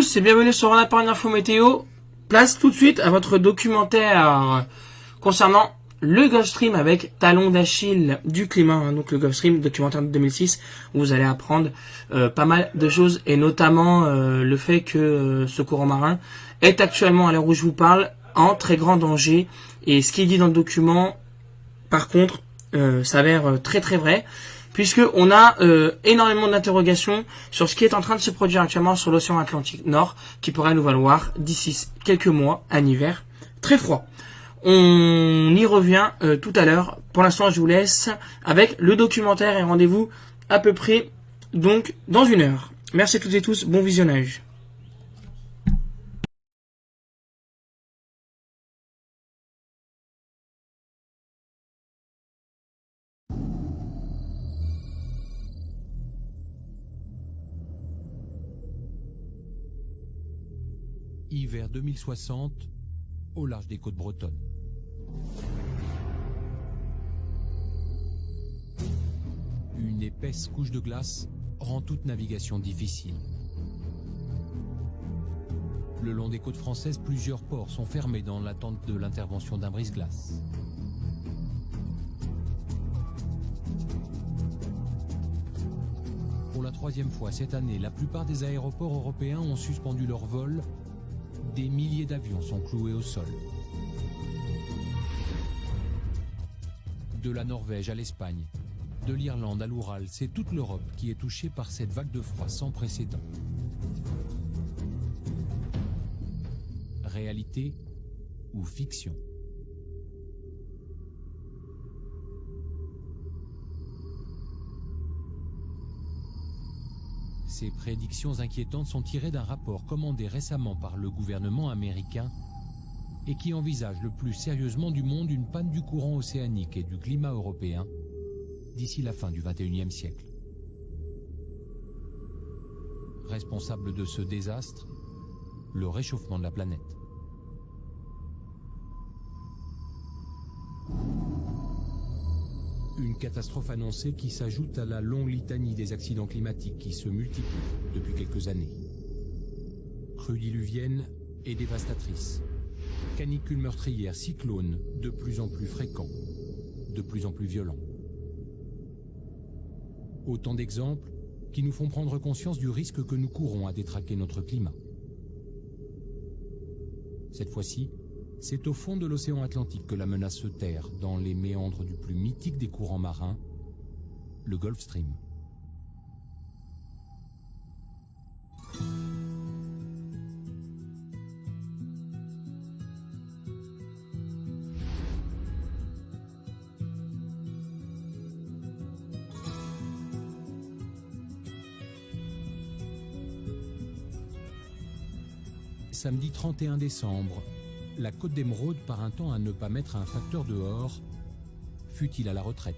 tous et bienvenue sur On a pas une info météo. Place tout de suite à votre documentaire concernant le Gulfstream avec Talon d'Achille du climat. Donc le Gulfstream, documentaire de 2006, où vous allez apprendre pas mal de choses et notamment le fait que ce courant marin est actuellement, à l'heure où je vous parle, en très grand danger. Et ce qui est dit dans le document, par contre, s'avère très très vrai, puisque on a énormément d'interrogations sur ce qui est en train de se produire actuellement sur l'océan Atlantique Nord, qui pourrait nous valoir d'ici quelques mois un hiver très froid. On y revient tout à l'heure. Pour l'instant, je vous laisse avec le documentaire et rendez-vous à peu près donc dans 1 heure. Merci à toutes et tous, bon visionnage. Hiver 2060, au large des côtes bretonnes. Une épaisse couche de glace rend toute navigation difficile. Le long des côtes françaises, plusieurs ports sont fermés dans l'attente de l'intervention d'un brise-glace. Pour la 3e fois cette année, la plupart des aéroports européens ont suspendu leur vol. Des milliers d'avions sont cloués au sol. De la Norvège à l'Espagne, de l'Irlande à l'Oural, c'est toute l'Europe qui est touchée par cette vague de froid sans précédent. Réalité ou fiction? Ces prédictions inquiétantes sont tirées d'un rapport commandé récemment par le gouvernement américain et qui envisage le plus sérieusement du monde une panne du courant océanique et du climat européen d'ici la fin du XXIe siècle. Responsable de ce désastre, le réchauffement de la planète. Une catastrophe annoncée qui s'ajoute à la longue litanie des accidents climatiques qui se multiplient depuis quelques années. Crues diluviennes et dévastatrices, canicules meurtrières, cyclones de plus en plus fréquents, de plus en plus violents. Autant d'exemples qui nous font prendre conscience du risque que nous courons à détraquer notre climat. Cette fois-ci, c'est au fond de l'océan Atlantique que la menace se terre, dans les méandres du plus mythique des courants marins, le Gulfstream. Samedi 31 décembre, la Côte d'Émeraude part un temps à ne pas mettre un facteur dehors, fût-il à la retraite.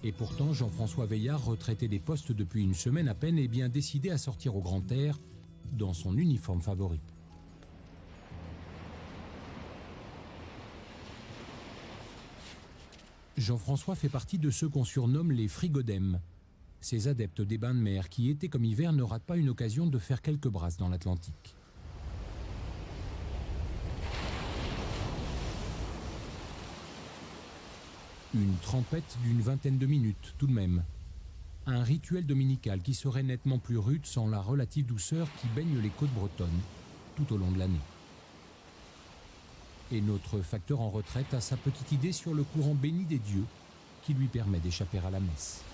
Et pourtant, Jean-François Veillard, retraité des postes depuis une semaine à peine, est bien décidé à sortir au grand air dans son uniforme favori. Jean-François fait partie de ceux qu'on surnomme les frigodèmes, ces adeptes des bains de mer qui, été comme hiver, ne ratent pas une occasion de faire quelques brasses dans l'Atlantique. Une trempette d'une vingtaine de minutes, tout de même. Un rituel dominical qui serait nettement plus rude sans la relative douceur qui baigne les côtes bretonnes tout au long de l'année. Et notre facteur en retraite a sa petite idée sur le courant béni des dieux qui lui permet d'échapper à la messe.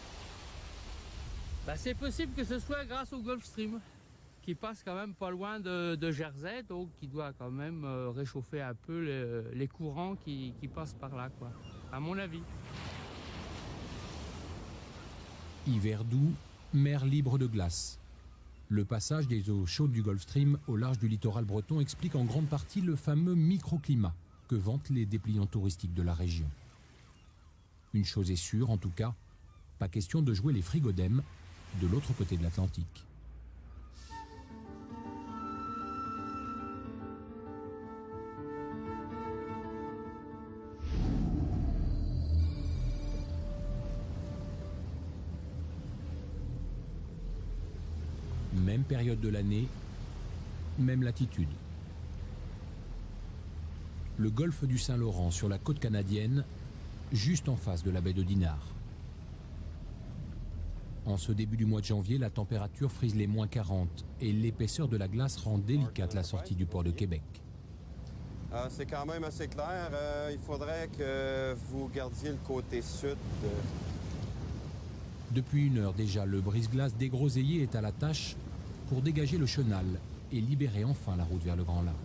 C'est possible que ce soit grâce au Gulfstream, qui passe quand même pas loin de Jersey, donc qui doit quand même réchauffer un peu les courants qui passent par là, quoi, à mon avis. Hiver doux, mer libre de glace. Le passage des eaux chaudes du Gulfstream au large du littoral breton explique en grande partie le fameux microclimat que vantent les dépliants touristiques de la région. Une chose est sûre, en tout cas, pas question de jouer les frigodèmes de l'autre côté de l'Atlantique. Même période de l'année, même latitude. Le golfe du Saint-Laurent sur la côte canadienne, juste en face de la baie de Dinard. En ce début du mois de janvier, la température frise les -40 et l'épaisseur de la glace rend délicate la sortie du port de Québec. C'est quand même assez clair. Il faudrait que vous gardiez le côté sud. Depuis 1 heure déjà, le brise-glace dégroseillé est à la tâche pour dégager le chenal et libérer enfin la route vers le grand large.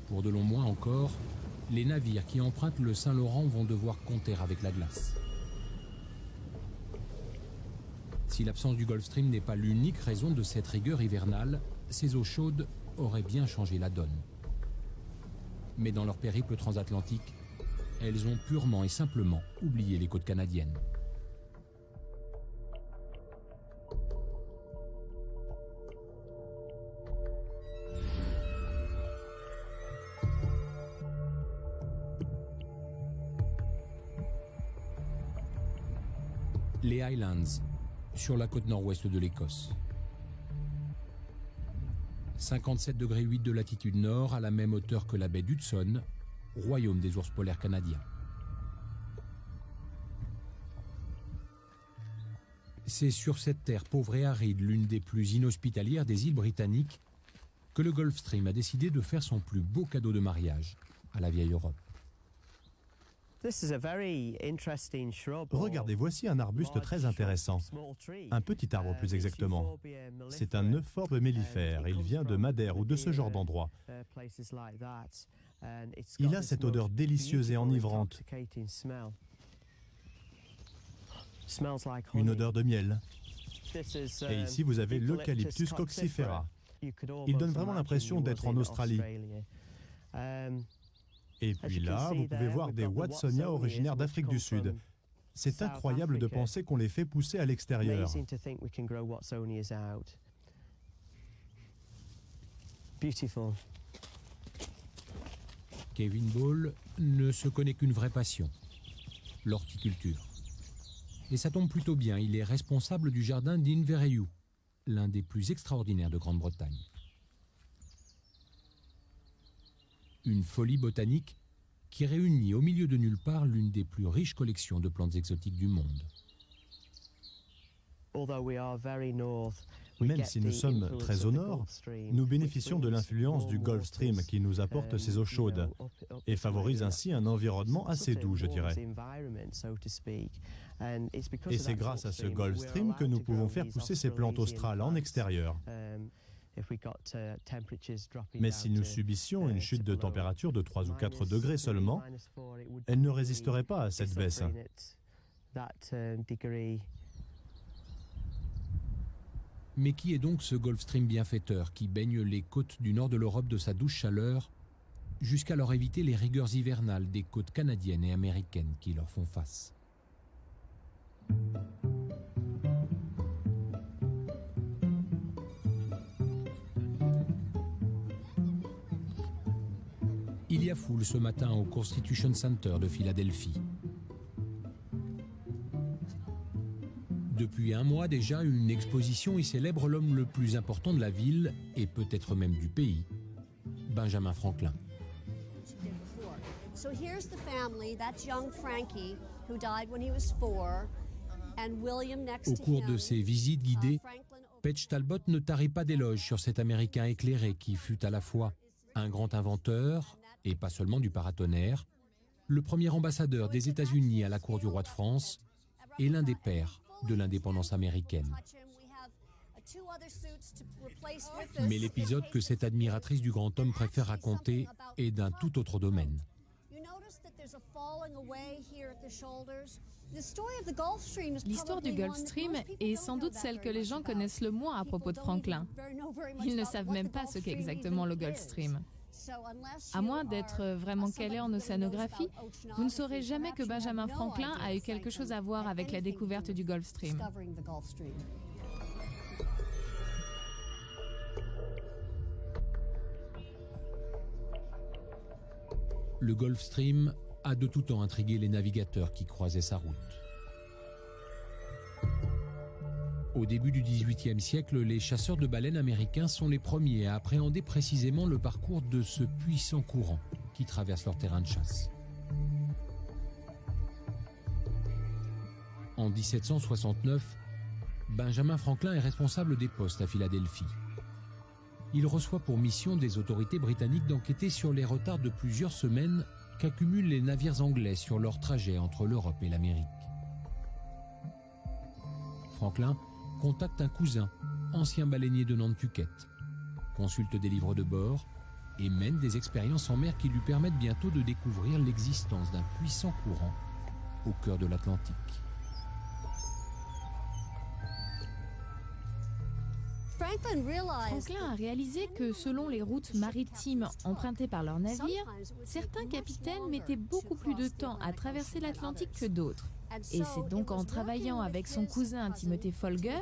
Pour de longs mois encore, les navires qui empruntent le Saint-Laurent vont devoir compter avec la glace. Si l'absence du Gulfstream n'est pas l'unique raison de cette rigueur hivernale, ces eaux chaudes auraient bien changé la donne. Mais dans leur périple transatlantique, elles ont purement et simplement oublié les côtes canadiennes. Les Highlands, sur la côte nord-ouest de l'Écosse. 57,8 degrés de latitude nord, à la même hauteur que la baie d'Hudson, royaume des ours polaires canadiens. C'est sur cette terre pauvre et aride, l'une des plus inhospitalières des îles britanniques, que le Gulfstream a décidé de faire son plus beau cadeau de mariage à la vieille Europe. Regardez, voici un arbuste très intéressant. Un petit arbre plus exactement. C'est un Euphorbes mellifère. Il vient de Madère ou de ce genre d'endroit. Il a cette odeur délicieuse et enivrante. Une odeur de miel. Et ici, vous avez l'Eucalyptus coccifera. Il donne vraiment l'impression d'être en Australie. Et puis là, vous pouvez voir des Watsonia originaires d'Afrique du Sud. C'est incroyable de penser qu'on les fait pousser à l'extérieur. Kevin Ball ne se connaît qu'une vraie passion, l'horticulture. Et ça tombe plutôt bien, il est responsable du jardin d'Invereou, l'un des plus extraordinaires de Grande-Bretagne. Une folie botanique qui réunit au milieu de nulle part l'une des plus riches collections de plantes exotiques du monde. Même si nous sommes très au nord, nous bénéficions de l'influence du Gulf Stream qui nous apporte ces eaux chaudes et favorise ainsi un environnement assez doux, je dirais. Et c'est grâce à ce Gulf Stream que nous pouvons faire pousser ces plantes australes en extérieur. Mais si nous subissions une chute de température de 3 ou 4 degrés seulement, elles ne résisteraient pas à cette baisse. Mais qui est donc ce Gulfstream bienfaiteur qui baigne les côtes du nord de l'Europe de sa douce chaleur jusqu'à leur éviter les rigueurs hivernales des côtes canadiennes et américaines qui leur font face? Il y a foule ce matin au Constitution Center de Philadelphie. Depuis un mois déjà, une exposition y célèbre l'homme le plus important de la ville et peut-être même du pays, Benjamin Franklin. So here's the family, that's young Frankie, who died when he was 4, and William next Au to cours him. de ses visites guidées, Petch Talbot ne tarit pas d'éloges sur cet Américain éclairé qui fut à la fois un grand inventeur, et pas seulement du paratonnerre, le premier ambassadeur des États-Unis à la cour du roi de France et l'un des pères de l'indépendance américaine. Mais l'épisode que cette admiratrice du grand homme préfère raconter est d'un tout autre domaine. L'histoire du Gulfstream est sans doute celle que les gens connaissent le moins à propos de Franklin. Ils ne savent même pas ce qu'est exactement le Gulfstream. À moins d'être vraiment calé en océanographie, vous ne saurez jamais que Benjamin Franklin a eu quelque chose à voir avec la découverte du Gulfstream. Le Gulfstream a de tout temps intrigué les navigateurs qui croisaient sa route. Au début du XVIIIe siècle, les chasseurs de baleines américains sont les premiers à appréhender précisément le parcours de ce puissant courant qui traverse leur terrain de chasse. En 1769, Benjamin Franklin est responsable des postes à Philadelphie. Il reçoit pour mission des autorités britanniques d'enquêter sur les retards de plusieurs semaines qu'accumulent les navires anglais sur leur trajet entre l'Europe et l'Amérique. Franklin contacte un cousin, ancien baleinier de Nantucket, consulte des livres de bord et mène des expériences en mer qui lui permettent bientôt de découvrir l'existence d'un puissant courant au cœur de l'Atlantique. Franklin a réalisé que selon les routes maritimes empruntées par leurs navires, certains capitaines mettaient beaucoup plus de temps à traverser l'Atlantique que d'autres. Et c'est donc en travaillant avec son cousin Timothy Folger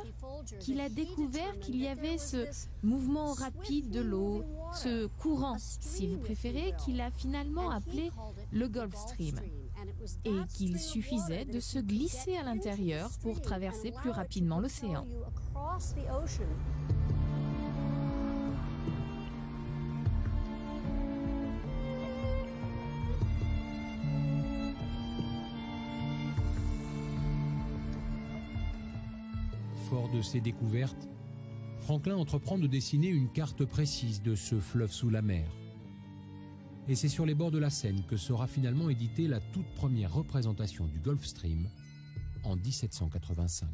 qu'il a découvert qu'il y avait ce mouvement rapide de l'eau, ce courant, si vous préférez, qu'il a finalement appelé le Gulf Stream. Et qu'il suffisait de se glisser à l'intérieur pour traverser plus rapidement l'océan. Fort de ces découvertes, Franklin entreprend de dessiner une carte précise de ce fleuve sous la mer. Et c'est sur les bords de la Seine que sera finalement éditée la toute première représentation du Gulf Stream en 1785.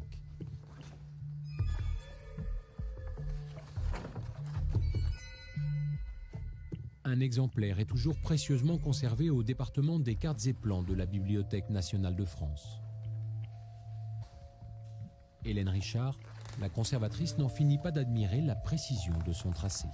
Un exemplaire est toujours précieusement conservé au département des cartes et plans de la Bibliothèque nationale de France. Hélène Richard, la conservatrice, n'en finit pas d'admirer la précision de son tracé.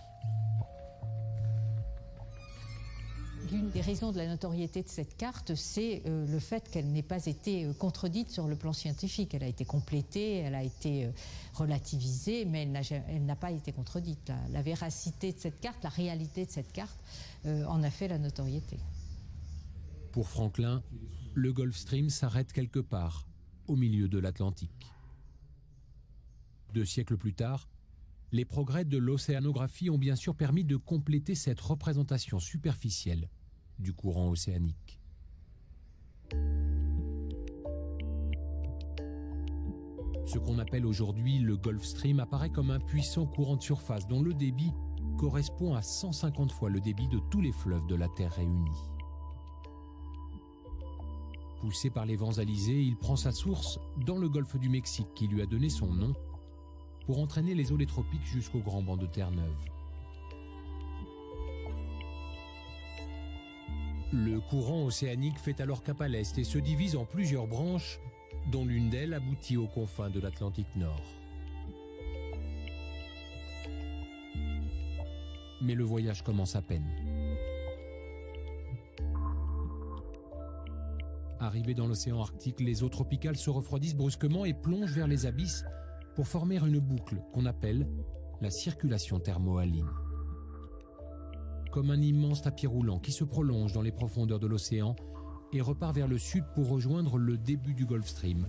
L'une des raisons de la notoriété de cette carte, c'est le fait qu'elle n'ait pas été contredite sur le plan scientifique. Elle a été complétée, elle a été relativisée, mais elle n'a pas été contredite. La véracité de cette carte, la réalité de cette carte en a fait la notoriété. Pour Franklin, le Gulf Stream s'arrête quelque part, au milieu de l'Atlantique. 2 siècles plus tard, les progrès de l'océanographie ont bien sûr permis de compléter cette représentation superficielle du courant océanique. Ce qu'on appelle aujourd'hui le Gulf Stream apparaît comme un puissant courant de surface dont le débit correspond à 150 fois le débit de tous les fleuves de la Terre réunis. Poussé par les vents alizés, il prend sa source dans le golfe du Mexique qui lui a donné son nom pour entraîner les eaux des tropiques jusqu'au grand banc de Terre-Neuve. Le courant océanique fait alors cap à l'est et se divise en plusieurs branches, dont l'une d'elles aboutit aux confins de l'Atlantique Nord. Mais le voyage commence à peine. Arrivés dans l'océan Arctique, les eaux tropicales se refroidissent brusquement et plongent vers les abysses pour former une boucle qu'on appelle la circulation thermohaline. Comme un immense tapis roulant qui se prolonge dans les profondeurs de l'océan et repart vers le sud pour rejoindre le début du Gulf Stream,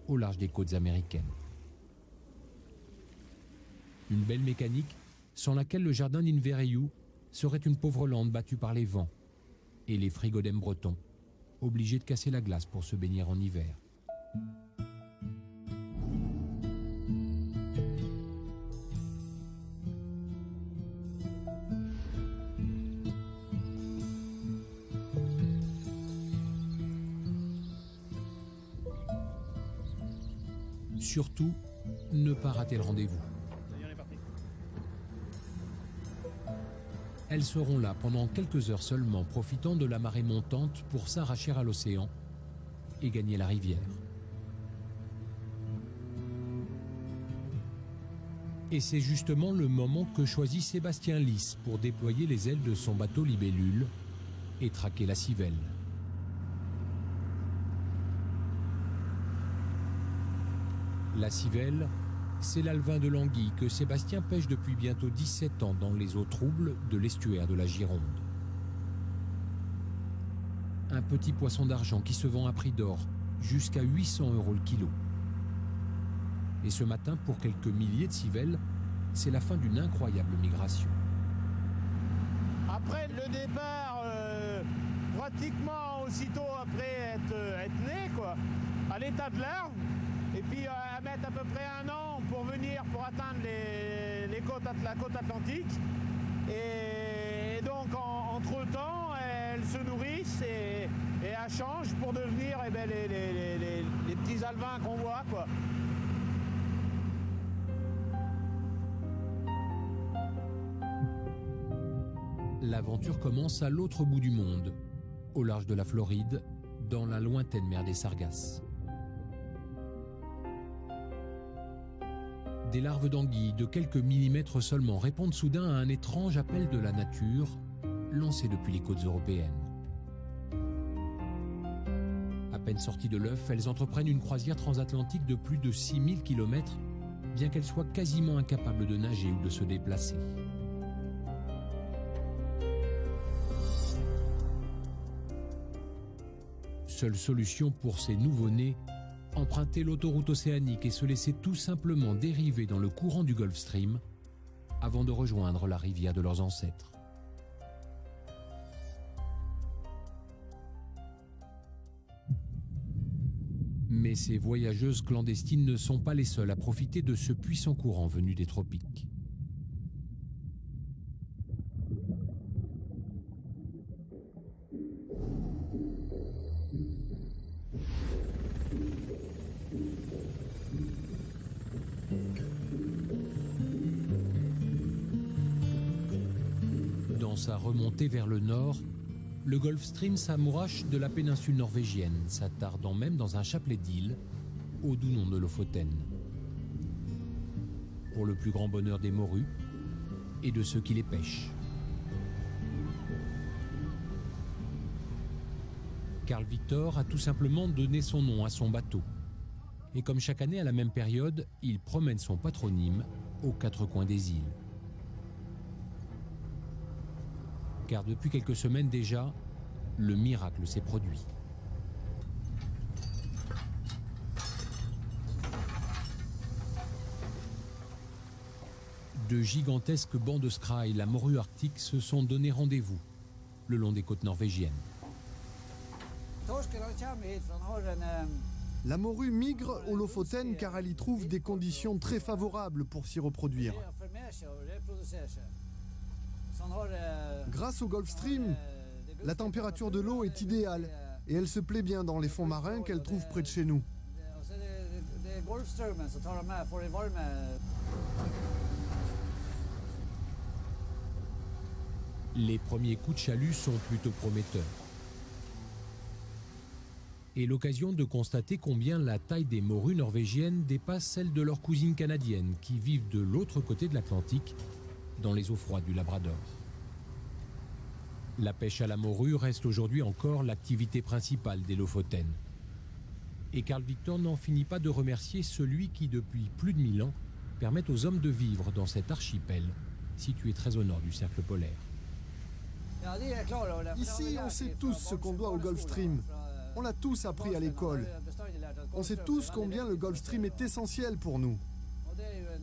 au large des côtes américaines. Une belle mécanique sans laquelle le jardin d'Invereou serait une pauvre lande battue par les vents et les frigodèmes bretons, obligés de casser la glace pour se baigner en hiver. Surtout, ne pas rater le rendez-vous. Elles seront là pendant quelques heures seulement, profitant de la marée montante pour s'arracher à l'océan et gagner la rivière. Et c'est justement le moment que choisit Sébastien Lys pour déployer les ailes de son bateau Libellule et traquer la Civelle. La Civelle, c'est l'alevin de l'anguille que Sébastien pêche depuis bientôt 17 ans dans les eaux troubles de l'estuaire de la Gironde. Un petit poisson d'argent qui se vend à prix d'or, jusqu'à 800 € le kilo. Et ce matin, pour quelques milliers de civelles, c'est la fin d'une incroyable migration. Après le départ, pratiquement aussitôt après être né, quoi, à l'état de larve, et puis à mettre à peu près 1 an pour atteindre la côte atlantique. Et donc entre-temps, elles se nourrissent et elles changent pour devenir les petits alevins qu'on voit, quoi. L'aventure commence à l'autre bout du monde, au large de la Floride, dans la lointaine mer des Sargasses. Des larves d'anguilles de quelques millimètres seulement répondent soudain à un étrange appel de la nature, lancé depuis les côtes européennes. À peine sorties de l'œuf, elles entreprennent une croisière transatlantique de plus de 6000 km, bien qu'elles soient quasiment incapables de nager ou de se déplacer. Seule solution pour ces nouveau-nés, emprunter l'autoroute océanique et se laisser tout simplement dériver dans le courant du Gulf Stream avant de rejoindre la rivière de leurs ancêtres. Mais ces voyageuses clandestines ne sont pas les seules à profiter de ce puissant courant venu des tropiques. Dans sa remontée vers le nord, le Gulf Stream s'amourache de la péninsule norvégienne, s'attardant même dans un chapelet d'îles, au doux nom de Lofoten. Pour le plus grand bonheur des morues et de ceux qui les pêchent. Carl Victor a tout simplement donné son nom à son bateau. Et comme chaque année à la même période, il promène son patronyme aux 4 coins des îles. Car depuis quelques semaines déjà, le miracle s'est produit. De gigantesques bancs de skraï, la morue arctique, se sont donné rendez-vous le long des côtes norvégiennes. La morue migre au Lofoten car elle y trouve des conditions très favorables pour s'y reproduire. Grâce au Gulf Stream, la température de l'eau est idéale et elle se plaît bien dans les fonds marins qu'elle trouve près de chez nous. Les premiers coups de chalut sont plutôt prometteurs. Et l'occasion de constater combien la taille des morues norvégiennes dépasse celle de leurs cousines canadiennes qui vivent de l'autre côté de l'Atlantique, dans les eaux froides du Labrador. La pêche à la morue reste aujourd'hui encore l'activité principale des Lofoten. Et Carl Victor n'en finit pas de remercier celui qui, depuis plus de 1000 ans, permet aux hommes de vivre dans cet archipel, situé très au nord du cercle polaire. Ici, on sait tous ce qu'on doit au Gulf Stream. On l'a tous appris à l'école. On sait tous combien le Gulf Stream est essentiel pour nous.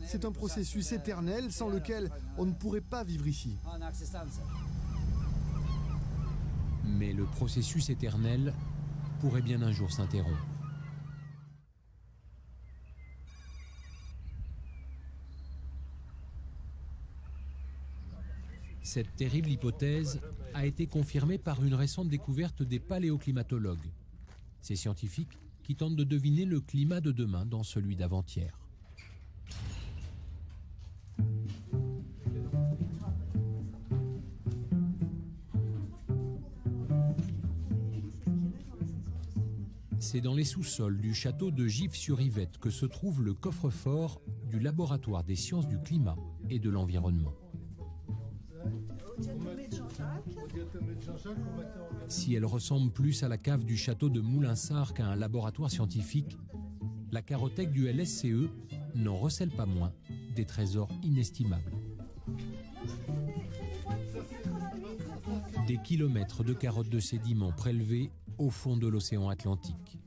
C'est un processus éternel sans lequel on ne pourrait pas vivre ici. Mais le processus éternel pourrait bien un jour s'interrompre. Cette terrible hypothèse a été confirmée par une récente découverte des paléoclimatologues, ces scientifiques qui tentent de deviner le climat de demain dans celui d'avant-hier. C'est dans les sous-sols du château de Gif-sur-Yvette que se trouve le coffre-fort du laboratoire des sciences du climat et de l'environnement. Si elle ressemble plus à la cave du château de Moulinsart qu'à un laboratoire scientifique, la carothèque du LSCE n'en recèle pas moins des trésors inestimables. Des kilomètres de carottes de sédiments prélevés au fond de l'océan Atlantique.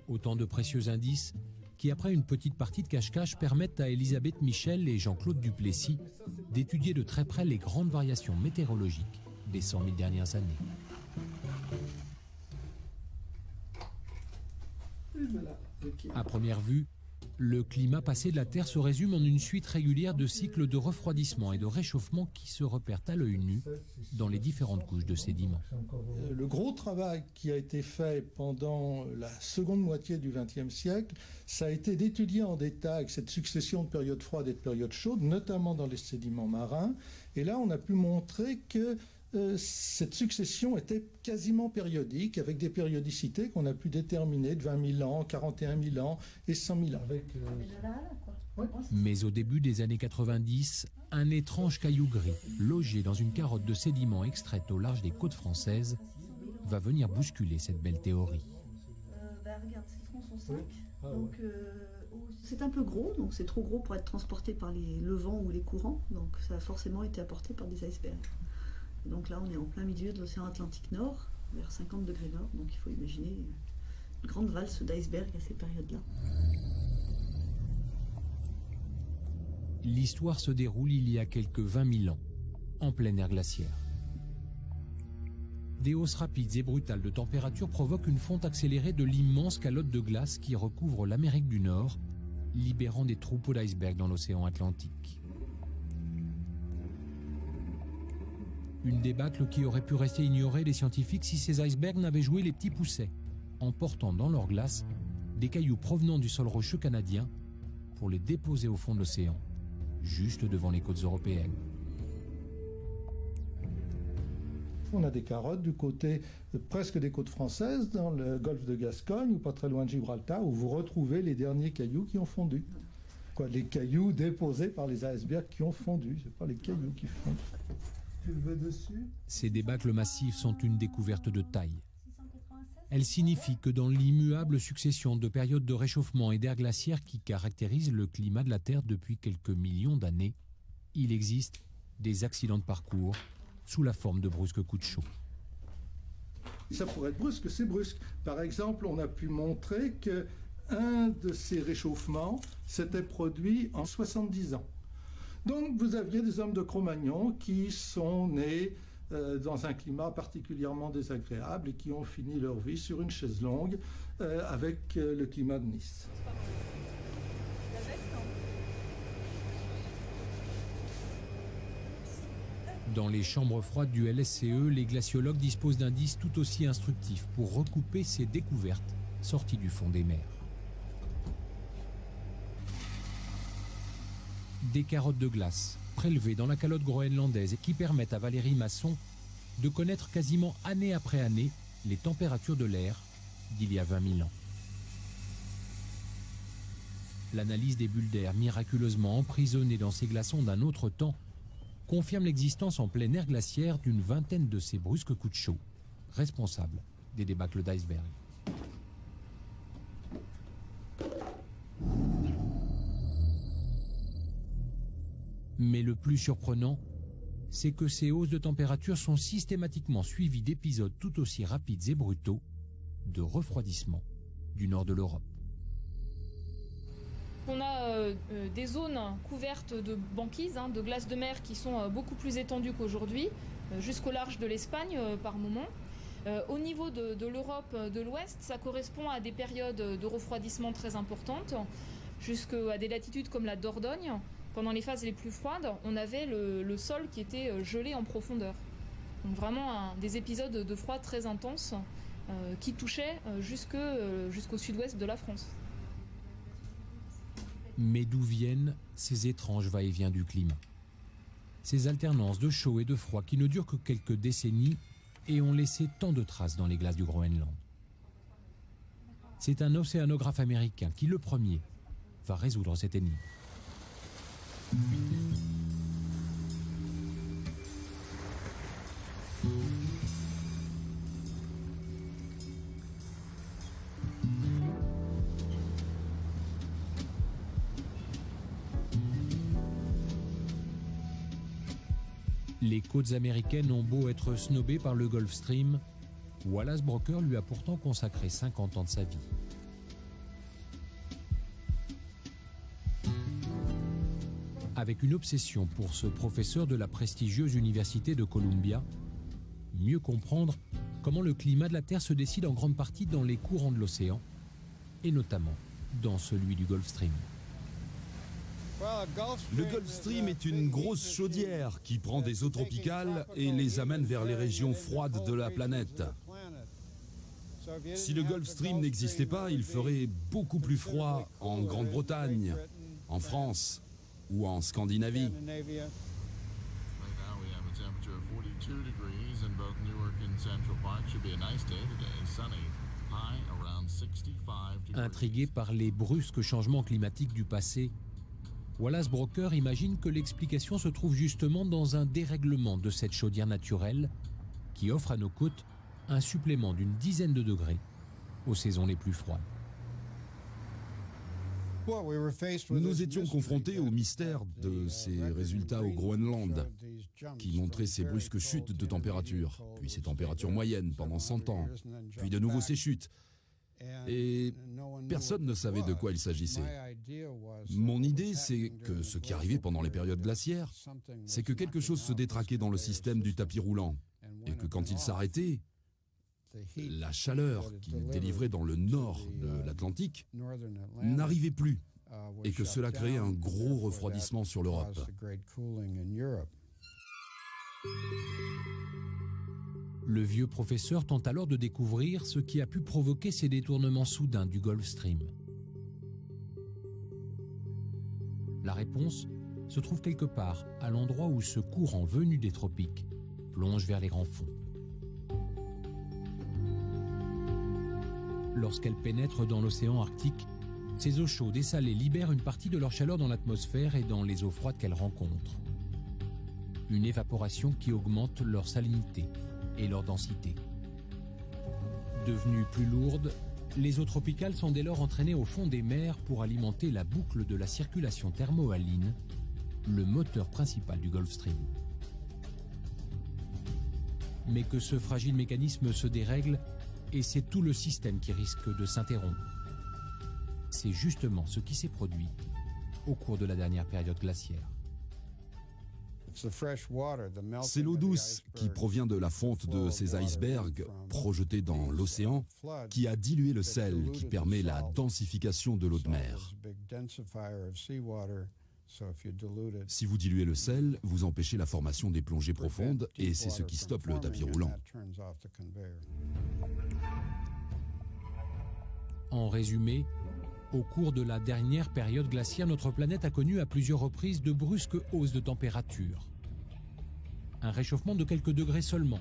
Autant de précieux indices qui après une petite partie de cache-cache permettent à Elisabeth Michel et Jean-Claude Duplessis d'étudier de très près les grandes variations météorologiques des 100 000 dernières années. À première vue, le climat passé de la Terre se résume en une suite régulière de cycles de refroidissement et de réchauffement qui se repèrent à l'œil nu dans les différentes couches de sédiments. Le gros travail qui a été fait pendant la seconde moitié du XXe siècle, ça a été d'étudier en détail cette succession de périodes froides et de périodes chaudes, notamment dans les sédiments marins. Et là, on a pu montrer que cette succession était quasiment périodique, avec des périodicités qu'on a pu déterminer de 20 000 ans, 41 000 ans et 100 000 ans. Mais au début des années 90, un étrange caillou gris, logé dans une carotte de sédiments extraite au large des côtes françaises, va venir bousculer cette belle théorie. Regarde, ces troncs sont secs. Donc, c'est un peu gros, donc c'est trop gros pour être transporté par le vent ou les courants. Donc ça a forcément été apporté par des icebergs. Donc là, on est en plein milieu de l'océan Atlantique Nord, vers 50 degrés nord. Donc il faut imaginer une grande valse d'iceberg à ces périodes-là. L'histoire se déroule il y a quelques 20 000 ans, en plein air glaciaire. Des hausses rapides et brutales de température provoquent une fonte accélérée de l'immense calotte de glace qui recouvre l'Amérique du Nord, libérant des troupeaux d'icebergs dans l'océan Atlantique. Une débâcle qui aurait pu rester ignorée des scientifiques si ces icebergs n'avaient joué les petits poussets, emportant dans leur glace des cailloux provenant du sol rocheux canadien pour les déposer au fond de l'océan, juste devant les côtes européennes. On a des carottes du côté presque des côtes françaises, dans le golfe de Gascogne, ou pas très loin de Gibraltar, où vous retrouvez les derniers cailloux qui ont fondu. Les cailloux déposés par les icebergs qui ont fondu, c'est pas les cailloux qui fondent. Tu le veux dessus ? Ces débâcles massifs sont une découverte de taille. Elles signifient que dans l'immuable succession de périodes de réchauffement et d'air glaciaire qui caractérisent le climat de la Terre depuis quelques millions d'années, il existe des accidents de parcours sous la forme de brusques coups de chaud. Ça pourrait être brusque, c'est brusque. Par exemple, on a pu montrer qu'un de ces réchauffements s'était produit en 70 ans. Donc vous aviez des hommes de Cro-Magnon qui sont nés dans un climat particulièrement désagréable et qui ont fini leur vie sur une chaise longue avec le climat de Nice. Dans les chambres froides du LSCE, les glaciologues disposent d'indices tout aussi instructifs pour recouper ces découvertes sorties du fond des mers. Des carottes de glace prélevées dans la calotte groenlandaise et qui permettent à Valérie Masson de connaître quasiment année après année les températures de l'air d'il y a 20 000 ans. L'analyse des bulles d'air miraculeusement emprisonnées dans ces glaçons d'un autre temps confirme l'existence en plein air glaciaire d'une vingtaine de ces brusques coups de chaud, responsables des débâcles d'iceberg. Mais le plus surprenant, c'est que ces hausses de température sont systématiquement suivies d'épisodes tout aussi rapides et brutaux de refroidissement du nord de l'Europe. On a des zones couvertes de banquises, de glace de mer qui sont beaucoup plus étendues qu'aujourd'hui, jusqu'au large de l'Espagne par moment. Au niveau de l'Europe de l'Ouest, ça correspond à des périodes de refroidissement très importantes, jusqu'à des latitudes comme la Dordogne. Pendant les phases les plus froides, on avait le sol qui était gelé en profondeur. Donc vraiment des épisodes de froid très intenses qui touchaient jusqu'au sud-ouest de la France. Mais d'où viennent ces étranges va-et-vient du climat? Ces alternances de chaud et de froid qui ne durent que quelques décennies et ont laissé tant de traces dans les glaces du Groenland. C'est un océanographe américain qui, le premier, va résoudre cette énigme. Les côtes américaines ont beau être snobées par le Gulf Stream, Wallace Broecker lui a pourtant consacré 50 ans de sa vie. avec une obsession pour ce professeur de la prestigieuse université de Columbia, mieux comprendre comment le climat de la Terre se décide en grande partie dans les courants de l'océan, et notamment dans celui du Gulf Stream. Le Gulf Stream est une grosse chaudière qui prend des eaux tropicales et les amène vers les régions froides de la planète. Si le Gulf Stream n'existait pas, il ferait beaucoup plus froid en Grande-Bretagne, en France ou en Scandinavie. Intrigué par les brusques changements climatiques du passé, Wallace Broecker imagine que l'explication se trouve justement dans un dérèglement de cette chaudière naturelle qui offre à nos côtes un supplément d'une dizaine de degrés aux saisons les plus froides. Nous étions confrontés au mystère de ces résultats au Groenland, qui montraient ces brusques chutes de température, puis ces températures moyennes pendant 100 ans, puis de nouveau ces chutes. Et personne ne savait de quoi il s'agissait. Mon idée, c'est que ce qui arrivait pendant les périodes glaciaires, c'est que quelque chose se détraquait dans le système du tapis roulant, et que quand il s'arrêtait, la chaleur qu'il délivrait dans le nord de l'Atlantique n'arrivait plus, et que cela créait un gros refroidissement sur l'Europe. Le vieux professeur tente alors de découvrir ce qui a pu provoquer ces détournements soudains du Gulf Stream. La réponse se trouve quelque part à l'endroit où ce courant venu des tropiques plonge vers les grands fonds. Lorsqu'elle pénètre dans l'océan Arctique, ces eaux chaudes et salées libèrent une partie de leur chaleur dans l'atmosphère et dans les eaux froides qu'elles rencontrent. Une évaporation qui augmente leur salinité et leur densité. Devenues plus lourdes, les eaux tropicales sont dès lors entraînées au fond des mers pour alimenter la boucle de la circulation thermohaline, le moteur principal du Gulf Stream. Mais que ce fragile mécanisme se dérègle, et c'est tout le système qui risque de s'interrompre. C'est justement ce qui s'est produit au cours de la dernière période glaciaire. C'est l'eau douce qui provient de la fonte de ces icebergs projetés dans l'océan qui a dilué le sel qui permet la densification de l'eau de mer. Si vous diluez le sel, vous empêchez la formation des plongées profondes et c'est ce qui stoppe le tapis roulant. En résumé, au cours de la dernière période glaciaire, notre planète a connu à plusieurs reprises de brusques hausses de température. Un réchauffement de quelques degrés seulement,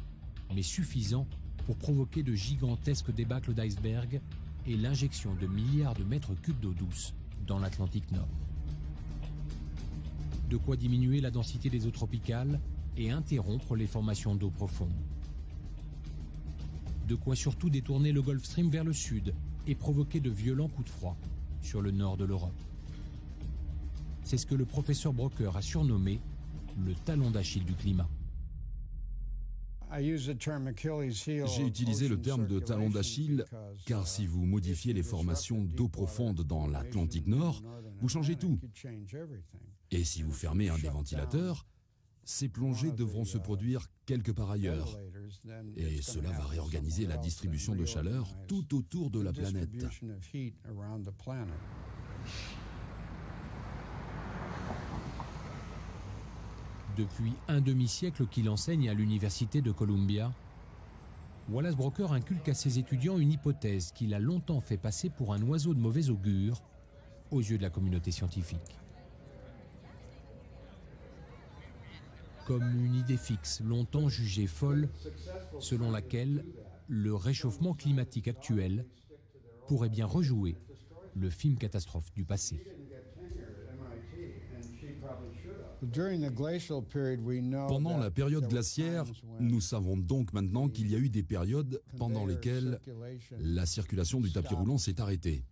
mais suffisant pour provoquer de gigantesques débâcles d'icebergs et l'injection de milliards de mètres cubes d'eau douce dans l'Atlantique Nord. De quoi diminuer la densité des eaux tropicales et interrompre les formations d'eau profonde. De quoi surtout détourner le Gulf Stream vers le sud et provoquer de violents coups de froid sur le nord de l'Europe. C'est ce que le professeur Broecker a surnommé le talon d'Achille du climat. J'ai utilisé le terme de talon d'Achille car si vous modifiez les formations d'eau profonde dans l'Atlantique Nord, vous changez tout. Et si vous fermez un des ventilateurs, ces plongées devront se produire quelque part ailleurs. Et cela va réorganiser la distribution de chaleur tout autour de la planète. Depuis un demi-siècle qu'il enseigne à l'université de Columbia, Wallace Broecker inculque à ses étudiants une hypothèse qu'il a longtemps fait passer pour un oiseau de mauvais augure aux yeux de la communauté scientifique. Comme une idée fixe, longtemps jugée folle, selon laquelle le réchauffement climatique actuel pourrait bien rejouer le film catastrophe du passé. Pendant la période glaciaire, nous savons donc maintenant qu'il y a eu des périodes pendant lesquelles la circulation du tapis roulant s'est arrêtée.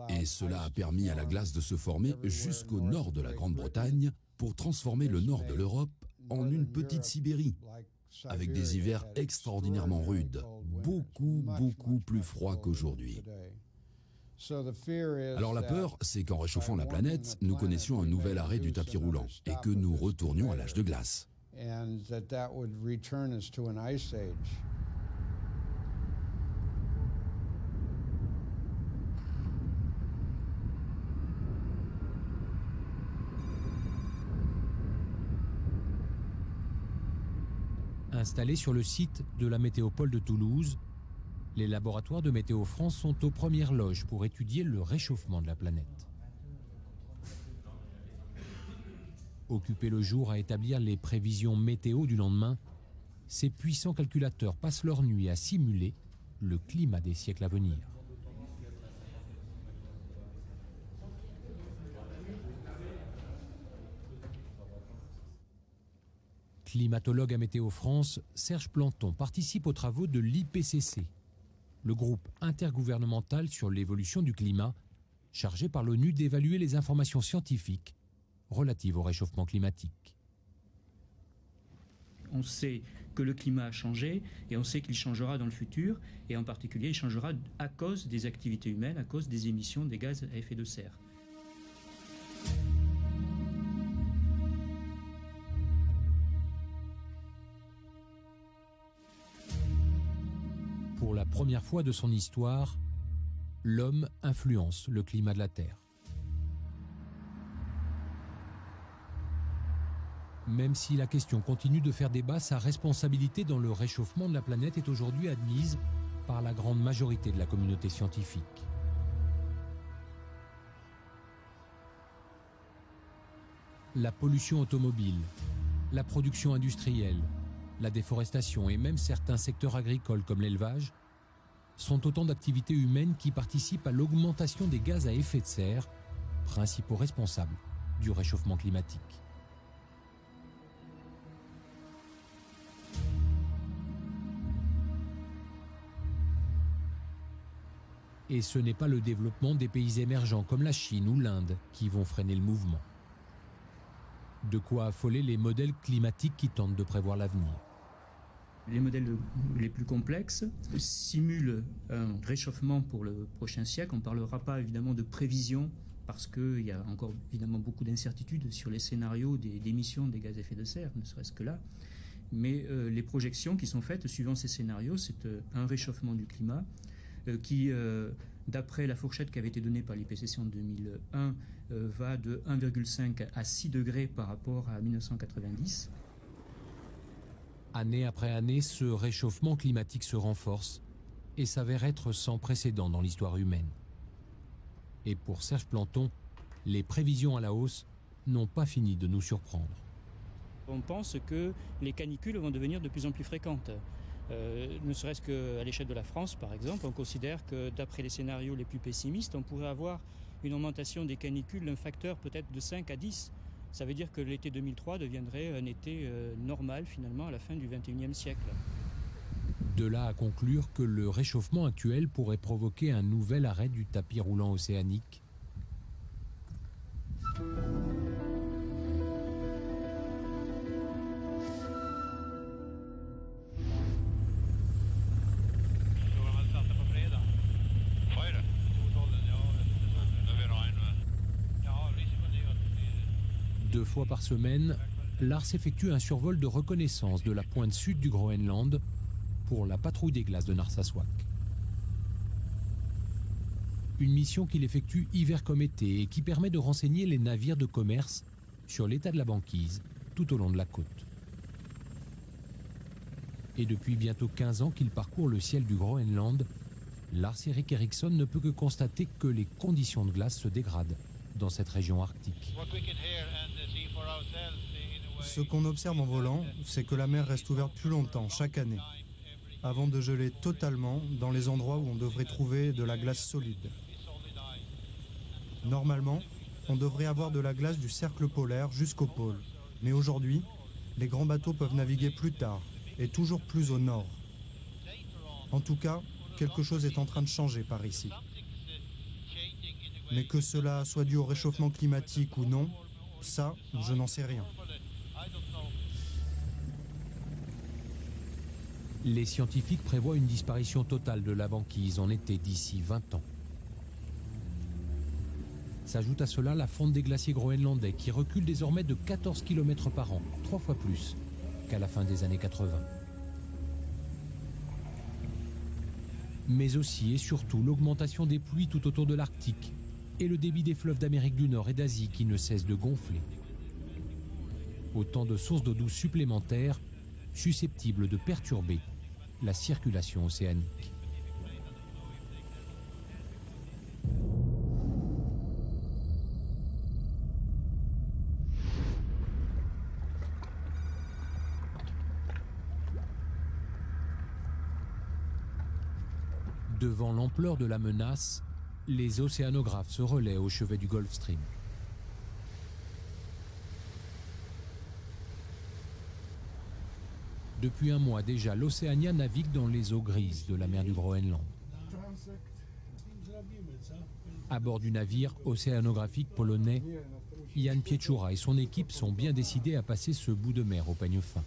Et cela a permis à la glace de se former jusqu'au nord de la Grande-Bretagne pour transformer le nord de l'Europe en une petite Sibérie, avec des hivers extraordinairement rudes, beaucoup plus froids qu'aujourd'hui. Alors la peur, c'est qu'en réchauffant la planète, nous connaissions un nouvel arrêt du tapis roulant et que nous retournions à l'âge de glace. Installés sur le site de la Météopole de Toulouse, les laboratoires de Météo France sont aux premières loges pour étudier le réchauffement de la planète. Occupés le jour à établir les prévisions météo du lendemain, ces puissants calculateurs passent leur nuit à simuler le climat des siècles à venir. Climatologue à Météo France, Serge Planton participe aux travaux de l'IPCC, le groupe intergouvernemental sur l'évolution du climat, chargé par l'ONU d'évaluer les informations scientifiques relatives au réchauffement climatique. On sait que le climat a changé et on sait qu'il changera dans le futur, et en particulier il changera à cause des activités humaines, à cause des émissions des gaz à effet de serre. Pour la première fois de son histoire, l'homme influence le climat de la Terre. Même si la question continue de faire débat, sa responsabilité dans le réchauffement de la planète est aujourd'hui admise par la grande majorité de la communauté scientifique. La pollution automobile, la production industrielle, la déforestation et même certains secteurs agricoles comme l'élevage sont autant d'activités humaines qui participent à l'augmentation des gaz à effet de serre, principaux responsables du réchauffement climatique. Et ce n'est pas le développement des pays émergents comme la Chine ou l'Inde qui vont freiner le mouvement. De quoi affoler les modèles climatiques qui tentent de prévoir l'avenir. Les modèles les plus complexes simulent un réchauffement pour le prochain siècle. On ne parlera pas évidemment de prévision parce qu'il y a encore évidemment beaucoup d'incertitudes sur les scénarios d'émissions des gaz à effet de serre, ne serait-ce que là. Mais les projections qui sont faites suivant ces scénarios, c'est un réchauffement du climat qui, d'après la fourchette qui avait été donnée par l'IPCC en 2001, va de 1,5 à 6 degrés par rapport à 1990. Année après année, ce réchauffement climatique se renforce et s'avère être sans précédent dans l'histoire humaine. Et pour Serge Planton, les prévisions à la hausse n'ont pas fini de nous surprendre. On pense que les canicules vont devenir de plus en plus fréquentes. Ne serait-ce qu'à l'échelle de la France, par exemple, on considère que d'après les scénarios les plus pessimistes, on pourrait avoir une augmentation des canicules d'un facteur peut-être de 5 à 10. Ça veut dire que l'été 2003 deviendrait un été normal finalement à la fin du XXIe siècle. De là à conclure que le réchauffement actuel pourrait provoquer un nouvel arrêt du tapis roulant océanique. Deux fois par semaine, Lars effectue un survol de reconnaissance de la pointe sud du Groenland pour la patrouille des glaces de Narsarsuaq. Une mission qu'il effectue hiver comme été et qui permet de renseigner les navires de commerce sur l'état de la banquise tout au long de la côte. Et depuis bientôt 15 ans qu'il parcourt le ciel du Groenland, Lars-Erik Eriksson ne peut que constater que les conditions de glace se dégradent dans cette région arctique. Ce qu'on observe en volant, c'est que la mer reste ouverte plus longtemps, chaque année, avant de geler totalement dans les endroits où on devrait trouver de la glace solide. Normalement, on devrait avoir de la glace du cercle polaire jusqu'au pôle. Mais aujourd'hui, les grands bateaux peuvent naviguer plus tard et toujours plus au nord. En tout cas, quelque chose est en train de changer par ici. Mais que cela soit dû au réchauffement climatique ou non, ça, je n'en sais rien. Les scientifiques prévoient une disparition totale de la banquise en été d'ici 20 ans. S'ajoute à cela la fonte des glaciers groenlandais qui recule désormais de 14 km par an, 3 fois plus qu'à la fin des années 80. Mais aussi et surtout l'augmentation des pluies tout autour de l'Arctique et le débit des fleuves d'Amérique du Nord et d'Asie qui ne cesse de gonfler. Autant de sources d'eau douce supplémentaires susceptibles de perturber la circulation océanique. Devant l'ampleur de la menace, les océanographes se relaient au chevet du Gulf Stream. Depuis un mois déjà, l'Océania navigue dans les eaux grises de la mer du Groenland. À bord du navire océanographique polonais, Jan Pieczura et son équipe sont bien décidés à passer ce bout de mer au peigne fin.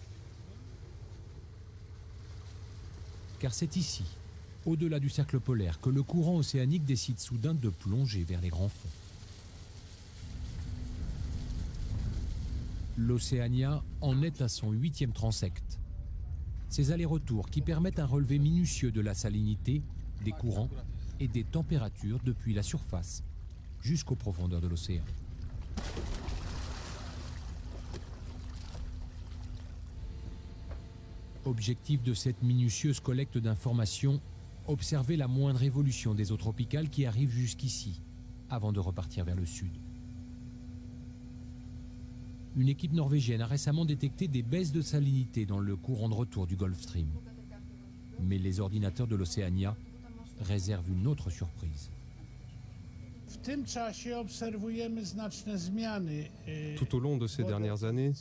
Car c'est ici, au-delà du cercle polaire, que le courant océanique décide soudain de plonger vers les grands fonds. L'Océania en est à son 8e transect. Ces allers-retours qui permettent un relevé minutieux de la salinité, des courants et des températures depuis la surface jusqu'aux profondeurs de l'océan. Objectif de cette minutieuse collecte d'informations, observer la moindre évolution des eaux tropicales qui arrivent jusqu'ici, avant de repartir vers le sud. Une équipe norvégienne a récemment détecté des baisses de salinité dans le courant de retour du Gulf Stream. Mais les ordinateurs de l'Océania réservent une autre surprise. Tout au long de ces dernières années,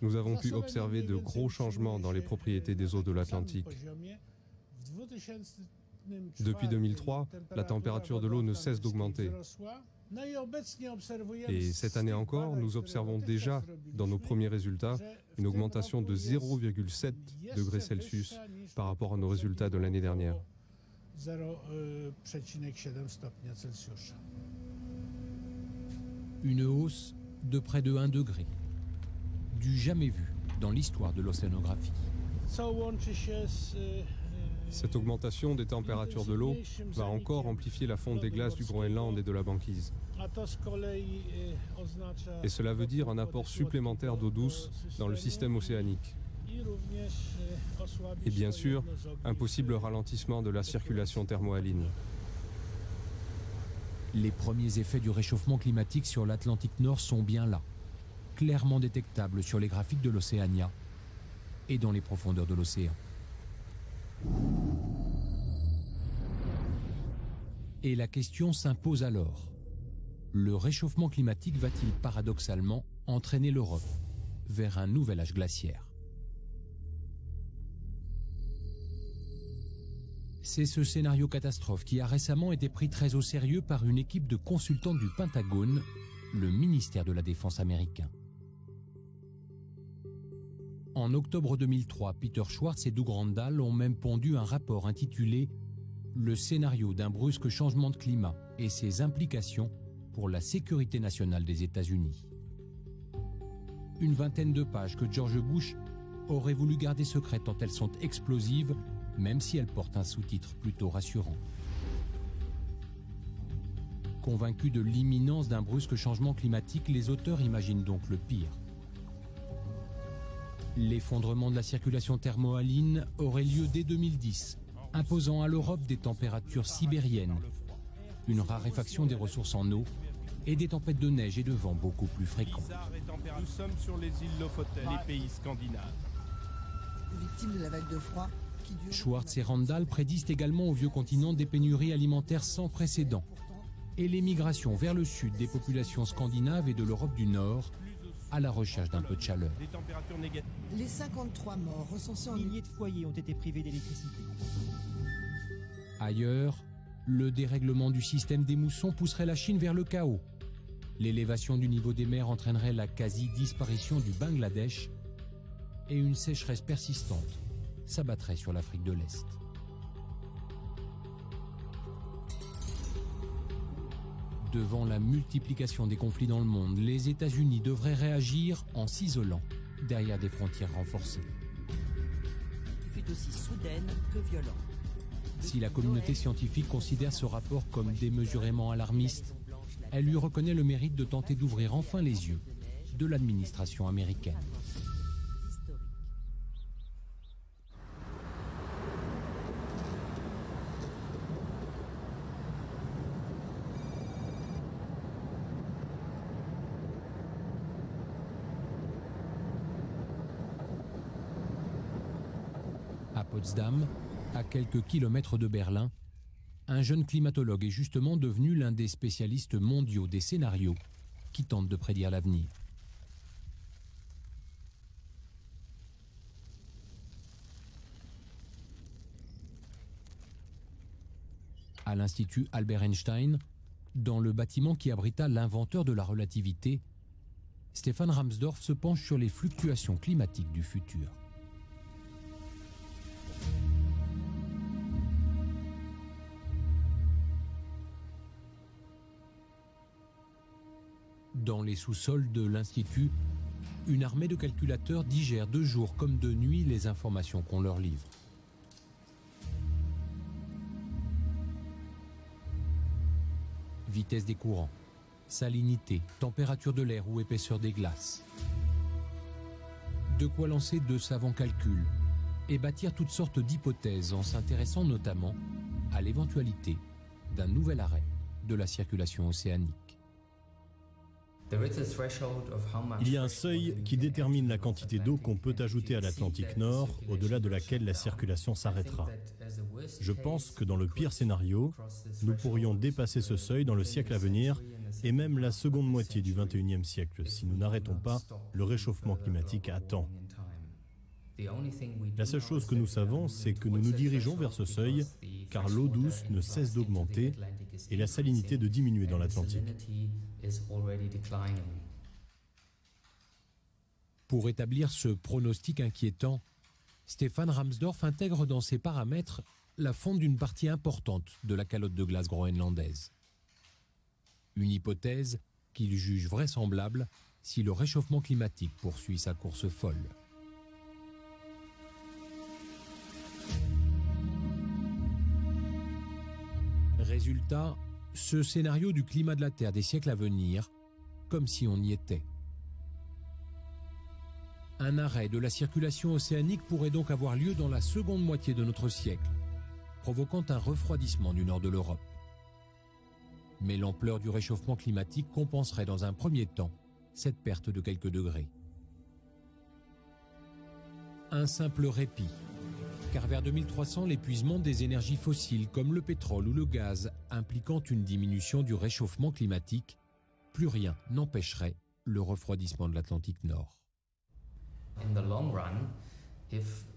nous avons pu observer de gros changements dans les propriétés des eaux de l'Atlantique. Depuis 2003, la température de l'eau ne cesse d'augmenter. Et cette année encore, nous observons déjà, dans nos premiers résultats, une augmentation de 0,7 degrés Celsius par rapport à nos résultats de l'année dernière. Une hausse de près de 1 degré, du jamais vu dans l'histoire de l'océanographie. Cette augmentation des températures de l'eau va encore amplifier la fonte des glaces du Groenland et de la banquise. Et cela veut dire un apport supplémentaire d'eau douce dans le système océanique. Et bien sûr, un possible ralentissement de la circulation thermohaline. Les premiers effets du réchauffement climatique sur l'Atlantique Nord sont bien là, clairement détectables sur les graphiques de l'Océania et dans les profondeurs de l'océan. Et la question s'impose alors. Le réchauffement climatique va-t-il paradoxalement entraîner l'Europe vers un nouvel âge glaciaire? C'est ce scénario catastrophe qui a récemment été pris très au sérieux par une équipe de consultants du Pentagone, le ministère de la Défense américain. En octobre 2003, Peter Schwartz et Doug Randall ont même pondu un rapport intitulé « Le scénario d'un brusque changement de climat et ses implications pour la sécurité nationale des États-Unis ». Une vingtaine de pages que George Bush aurait voulu garder secrètes tant elles sont explosives, même si elles portent un sous-titre plutôt rassurant. Convaincus de l'imminence d'un brusque changement climatique, les auteurs imaginent donc le pire. L'effondrement de la circulation thermohaline aurait lieu dès 2010, imposant à l'Europe des températures sibériennes, une raréfaction des ressources en eau et des tempêtes de neige et de vent beaucoup plus fréquentes. Nous sommes sur les îles Lofoten, les pays scandinaves. Victimes de la vague de froid qui dure... Schwartz et Randall prédisent également au vieux continent des pénuries alimentaires sans précédent et l'émigration vers le sud des populations scandinaves et de l'Europe du Nord à la recherche d'un peu de chaleur. Les 53 morts recensés en milliers de foyers ont été privés d'électricité. Ailleurs, le dérèglement du système des moussons pousserait la Chine vers le chaos. L'élévation du niveau des mers entraînerait la quasi-disparition du Bangladesh et une sécheresse persistante s'abattrait sur l'Afrique de l'Est. Devant la multiplication des conflits dans le monde, les États-Unis devraient réagir en s'isolant derrière des frontières renforcées. Fut aussi soudaine que violente. Si la communauté scientifique considère ce rapport comme démesurément alarmiste, elle lui reconnaît le mérite de tenter d'ouvrir enfin les yeux de l'administration américaine. À Potsdam, à quelques kilomètres de Berlin, un jeune climatologue est justement devenu l'un des spécialistes mondiaux des scénarios qui tentent de prédire l'avenir. À l'Institut Albert Einstein, dans le bâtiment qui abrita l'inventeur de la relativité, Stefan Ramsdorff se penche sur les fluctuations climatiques du futur. Dans les sous-sols de l'Institut, une armée de calculateurs digère de jour comme de nuit les informations qu'on leur livre. Vitesse des courants, salinité, température de l'air ou épaisseur des glaces. De quoi lancer de savants calculs et bâtir toutes sortes d'hypothèses en s'intéressant notamment à l'éventualité d'un nouvel arrêt de la circulation océanique. Il y a un seuil qui détermine la quantité d'eau qu'on peut ajouter à l'Atlantique Nord, au-delà de laquelle la circulation s'arrêtera. Je pense que dans le pire scénario, nous pourrions dépasser ce seuil dans le siècle à venir et même la seconde moitié du XXIe siècle si nous n'arrêtons pas le réchauffement climatique à temps. La seule chose que nous savons, c'est que nous nous dirigeons vers ce seuil car l'eau douce ne cesse d'augmenter et la salinité de diminuer dans l'Atlantique. Pour établir ce pronostic inquiétant, Stefan Ramsdorff intègre dans ses paramètres la fonte d'une partie importante de la calotte de glace groenlandaise. Une hypothèse qu'il juge vraisemblable si le réchauffement climatique poursuit sa course folle. Résultat, ce scénario du climat de la Terre des siècles à venir, comme si on y était. Un arrêt de la circulation océanique pourrait donc avoir lieu dans la seconde moitié de notre siècle, provoquant un refroidissement du nord de l'Europe. Mais l'ampleur du réchauffement climatique compenserait dans un premier temps cette perte de quelques degrés. Un simple répit, car vers 2300, l'épuisement des énergies fossiles comme le pétrole ou le gaz impliquant une diminution du réchauffement climatique, plus rien n'empêcherait le refroidissement de l'Atlantique Nord.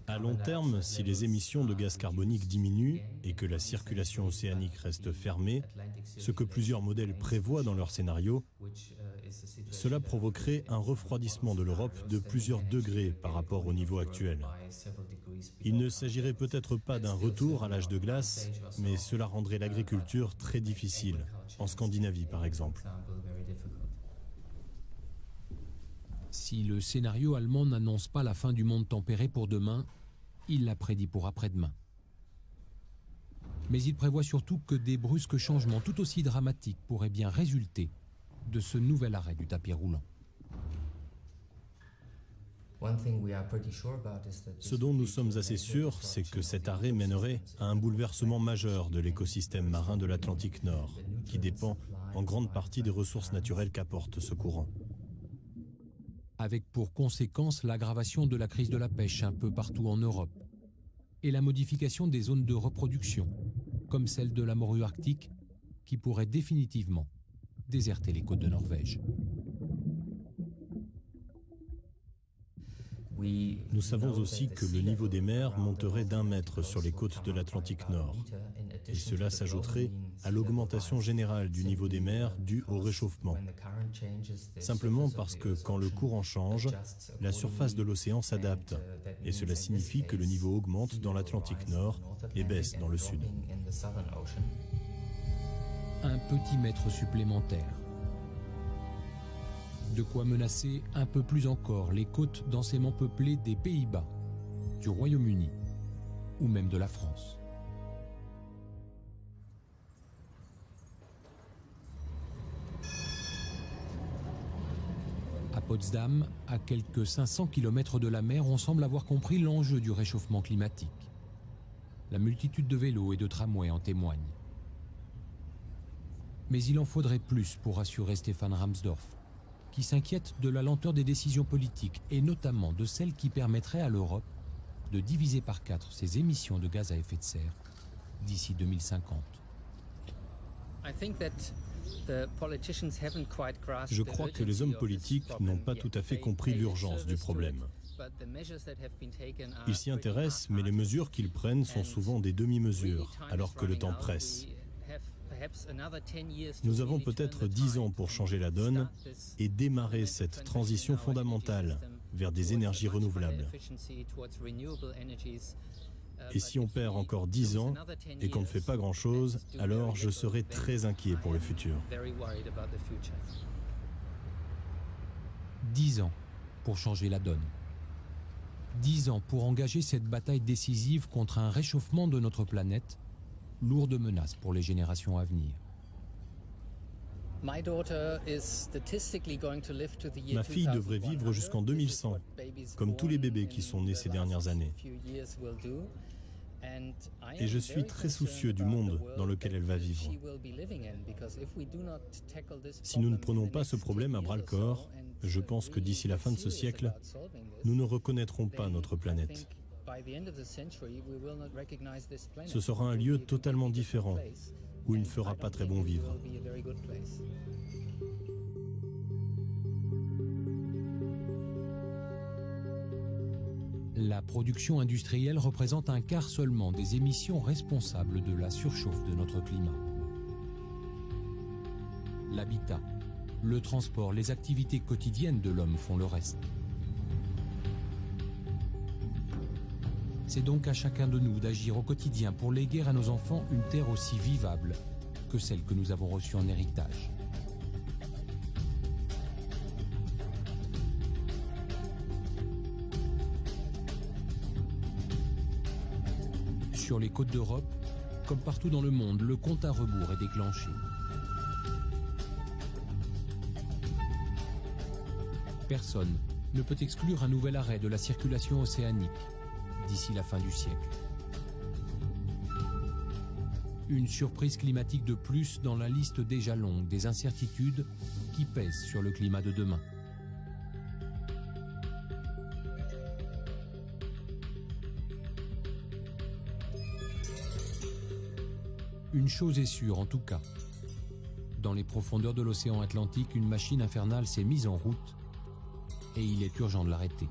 À long terme, si les émissions de gaz carbonique diminuent et que la circulation océanique reste fermée, ce que plusieurs modèles prévoient dans leur scénario, cela provoquerait un refroidissement de l'Europe de plusieurs degrés par rapport au niveau actuel. Il ne s'agirait peut-être pas d'un retour à l'âge de glace, mais cela rendrait l'agriculture très difficile, en Scandinavie par exemple. Si le scénario allemand n'annonce pas la fin du monde tempéré pour demain, il l'a prédit pour après-demain. Mais il prévoit surtout que des brusques changements tout aussi dramatiques pourraient bien résulter de ce nouvel arrêt du tapis roulant. Ce dont nous sommes assez sûrs, c'est que cet arrêt mènerait à un bouleversement majeur de l'écosystème marin de l'Atlantique Nord, qui dépend en grande partie des ressources naturelles qu'apporte ce courant. Avec pour conséquence l'aggravation de la crise de la pêche un peu partout en Europe et la modification des zones de reproduction, comme celle de la morue arctique, qui pourrait définitivement déserter les côtes de Norvège. Nous savons aussi que le niveau des mers monterait d'1 mètre sur les côtes de l'Atlantique Nord. Et cela s'ajouterait à l'augmentation générale du niveau des mers due au réchauffement. Simplement parce que quand le courant change, la surface de l'océan s'adapte. Et cela signifie que le niveau augmente dans l'Atlantique Nord et baisse dans le sud. un petit mètre supplémentaire. De quoi menacer un peu plus encore les côtes densément peuplées des Pays-Bas, du Royaume-Uni ou même de la France. À Potsdam, à quelques 500 km de la mer, on semble avoir compris l'enjeu du réchauffement climatique. La multitude de vélos et de tramways en témoigne. Mais il en faudrait plus pour rassurer Stefan Ramsdorff, qui s'inquiète de la lenteur des décisions politiques et notamment de celles qui permettraient à l'Europe de diviser par 4 ses émissions de gaz à effet de serre d'ici 2050. Je crois que les hommes politiques n'ont pas tout à fait compris l'urgence du problème. Ils s'y intéressent, mais les mesures qu'ils prennent sont souvent des demi-mesures, alors que le temps presse. Nous avons peut-être 10 ans pour changer la donne et démarrer cette transition fondamentale vers des énergies renouvelables. Et si on perd encore 10 ans et qu'on ne fait pas grand-chose, alors je serai très inquiet pour le futur. 10 ans pour changer la donne. 10 ans pour engager cette bataille décisive contre un réchauffement de notre planète, lourde menace pour les générations à venir. Ma fille devrait vivre jusqu'en 2100, comme tous les bébés qui sont nés ces dernières années. Et je suis très soucieux du monde dans lequel elle va vivre. Si nous ne prenons pas ce problème à bras-le-corps, je pense que d'ici la fin de ce siècle, nous ne reconnaîtrons pas notre planète. Ce sera un lieu totalement différent, où il ne fera pas très bon vivre. La production industrielle représente un quart seulement des émissions responsables de la surchauffe de notre climat. L'habitat, le transport, les activités quotidiennes de l'homme font le reste. C'est donc à chacun de nous d'agir au quotidien pour léguer à nos enfants une terre aussi vivable que celle que nous avons reçue en héritage. Sur les côtes d'Europe, comme partout dans le monde, le compte à rebours est déclenché. Personne ne peut exclure un nouvel arrêt de la circulation océanique d'ici la fin du siècle. Une surprise climatique de plus dans la liste déjà longue des incertitudes qui pèsent sur le climat de demain. Une chose est sûre en tout cas. Dans les profondeurs de l'océan Atlantique, une machine infernale s'est mise en route et il est urgent de l'arrêter.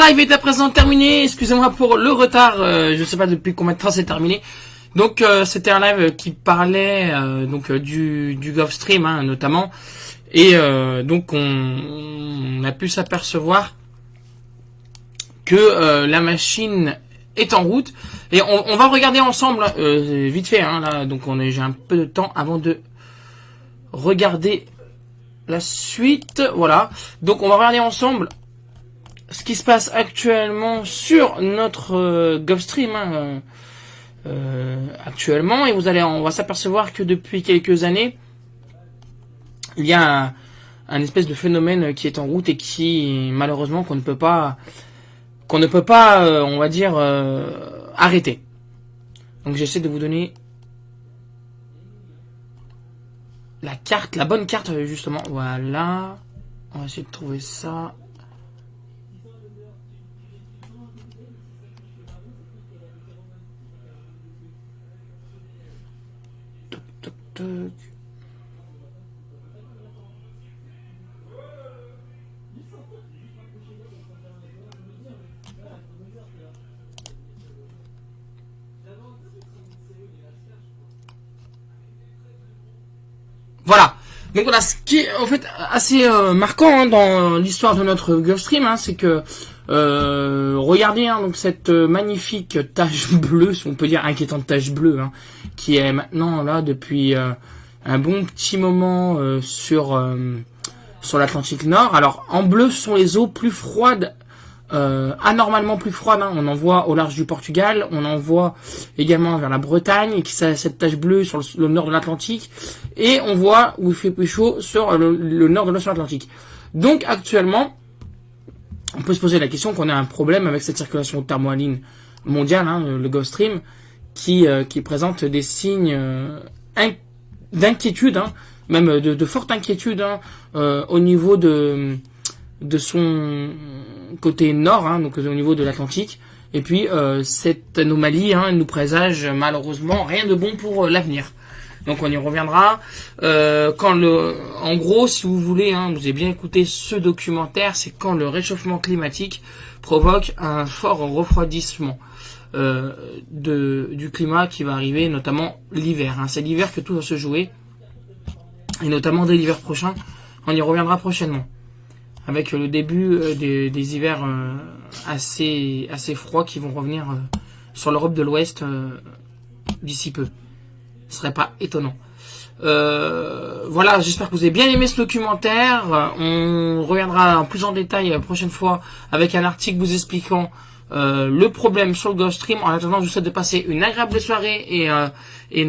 live est à présent terminé. Excusez-moi pour le retard. Je sais pas depuis combien de temps c'est terminé. Donc c'était un live qui parlait du Gulfstream hein, notamment. Et donc on a pu s'apercevoir que la machine est en route. Et on va regarder ensemble vite fait. Hein, là, donc j'ai un peu de temps avant de regarder la suite. Voilà. Donc on va regarder ensemble ce qui se passe actuellement sur notre Gulfstream hein, actuellement, et on va s'apercevoir que depuis quelques années il y a un espèce de phénomène qui est en route et qui malheureusement qu'on ne peut pas on va dire arrêter. Donc j'essaie de vous donner la carte, la bonne carte justement. Voilà, on va essayer de trouver ça. Voilà. Donc voilà, ce qui est en fait assez marquant hein, dans l'histoire de notre Gulfstream, hein, c'est que regardez hein, donc cette magnifique tache bleue, si on peut dire inquiétante tache bleue, hein, qui est maintenant là depuis un bon petit moment sur l'Atlantique Nord. Alors en bleu, ce sont les eaux plus froides, anormalement plus froides. Hein. On en voit au large du Portugal, on en voit également vers la Bretagne, qui a cette tache bleue sur le nord de l'Atlantique, et on voit où il fait plus chaud sur le nord de l'océan Atlantique. Donc actuellement, on peut se poser la question qu'on a un problème avec cette circulation thermohaline mondiale, hein, le Gulfstream, qui présente des signes d'inquiétude, hein, même de forte inquiétude hein, au niveau de son côté nord, hein, donc au niveau de l'Atlantique. Et puis cette anomalie hein, nous présage malheureusement rien de bon pour l'avenir. Donc on y reviendra. En gros, si vous voulez, hein, vous avez bien écouté ce documentaire, c'est quand le réchauffement climatique provoque un fort refroidissement du climat qui va arriver, notamment l'hiver. Hein. C'est l'hiver que tout va se jouer, et notamment dès l'hiver prochain. On y reviendra prochainement, avec le début des hivers assez froids qui vont revenir sur l'Europe de l'Ouest d'ici peu. Ce serait pas étonnant. Voilà, j'espère que vous avez bien aimé ce documentaire. On reviendra en plus en détail la prochaine fois avec un article vous expliquant le problème sur le Gulfstream. En attendant, je vous souhaite de passer une agréable soirée et un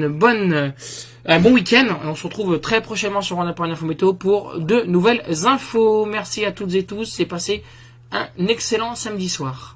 bon week-end. On se retrouve très prochainement sur Roundup Info Météo pour de nouvelles infos. Merci à toutes et tous et passez un excellent samedi soir.